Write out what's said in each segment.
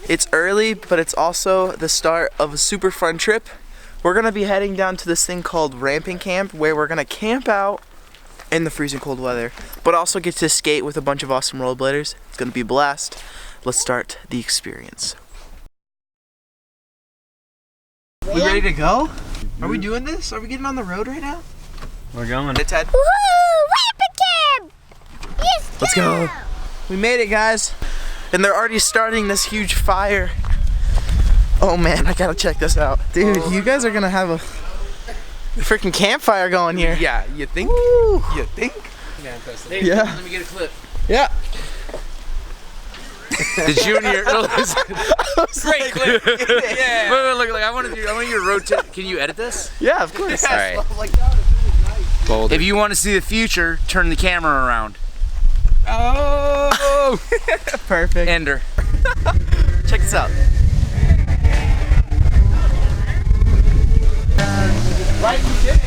It's early, but it's also the start of a super fun trip. We're gonna be heading down to this thing called Ramping Camp, where we're gonna camp out in the freezing cold weather, but also get to skate with a bunch of awesome rollerbladers. It's gonna be a blast. Let's start the experience. We ready to go? Are we doing this? Are we getting on the road right now? We're going. Hey, Ted. Woohoo! Ramping Camp! Yes, Let's go. We made it, guys. And they're already starting this huge fire. Oh man, I gotta check this out. Dude, you guys are gonna have a freaking campfire going here. Yeah, you think? Woo. You think? Yeah. Let me get a clip. Yeah. The junior. Great clip. Yeah. Wait, look, I want you to rotate. Can you edit this? Yeah, of course. All right. Like that. Boulder. If you want to see the future, turn the camera around. Oh! Perfect. Ender. Check this out. Right, you did it.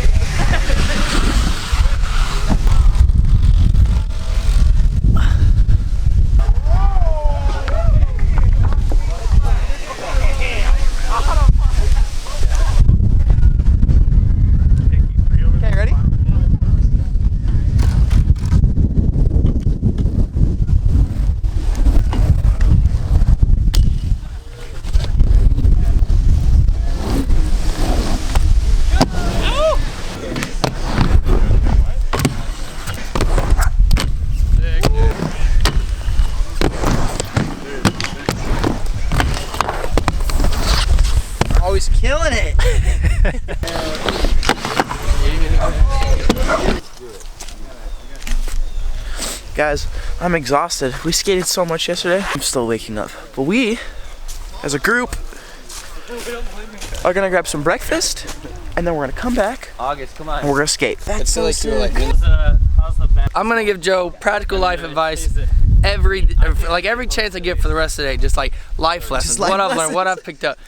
Okay, ready? Always killing it. Guys, I'm exhausted. We skated so much yesterday. I'm still waking up. But we, as a group, are gonna grab some breakfast, and then we're gonna come back. August, come on. And we're gonna skate. That's so sick. I'm gonna give Joe practical life advice every chance I get for the rest of the day. Just like life lessons, life what I've learned, lessons. what I've picked up.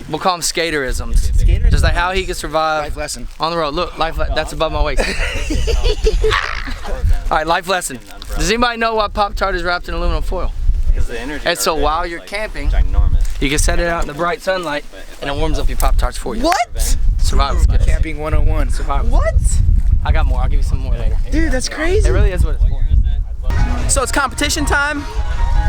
We'll call them skaterisms. Just like how he can survive Life lesson. on the road. Look, that's above my waist. All right, life lesson. Does anybody know why Pop-Tart is wrapped in aluminum foil? And so while you're camping, you can set it out in the bright sunlight, and it warms up your Pop-Tarts for you. What? Survival skills. Camping 101. Survival. What? I got more. I'll give you some more later. Dude, that's crazy. It really is what it's for. So it's competition time.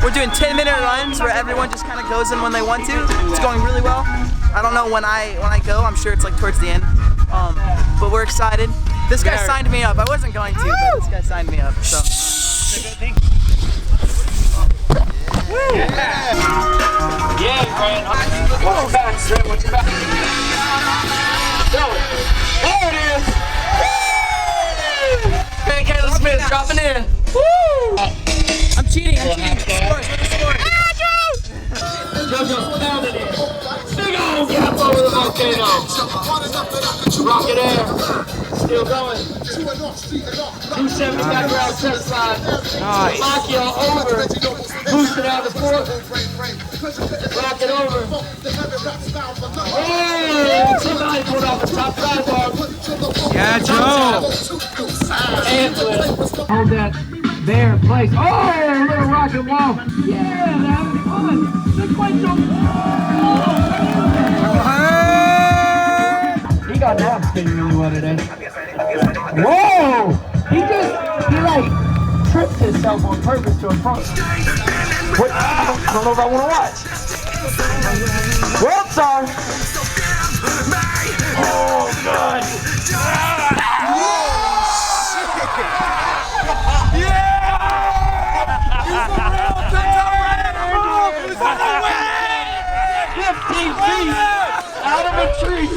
We're doing 10-minute runs where everyone just kind of goes in when they want to. It's going really well. I don't know when I go. I'm sure it's like towards the end. But we're excited. This guy signed me up. I wasn't going to, but this guy signed me up. So. Yeah, Grant. Watch your back, Grant. Watch your back. There it is. Man, Caleb Smith dropping in. Woo! I'm cheating. JoJo, down in there. Big old gap over the volcano. Rocket air. Still going. 270 background test slide. Nice. Machio over. Boosted out the fourth. Rock it over. Oh, somebody pulled off the top sidebar. Yeah, Joe. And flip. Hold that there in place. Oh, a little rocket wall. Yeah, they're having fun. Sequential. He got that spinning really well today. Whoa! He like tripped himself on purpose to a front. What? I don't know if I want to watch. World star. Oh, God. Out of a tree.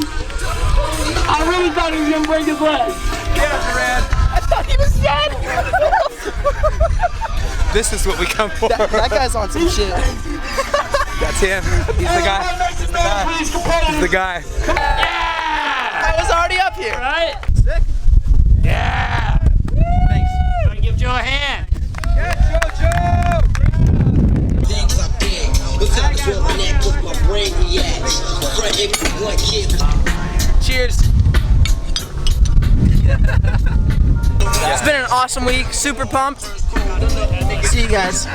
I really thought he was gonna break his leg. Yeah, Durant. I thought he was dead. This is what we come for. That guy's on some shit. That's him. He's the guy. He's the guy. I was already up here. Right? Sick. Yeah. Thanks. Gonna give Joe a hand. Yeah, JoJo. Things are big. What's up, Bill? My neck with my brain reacts. One kid. Cheers. It's been an awesome week. Super pumped. See you guys.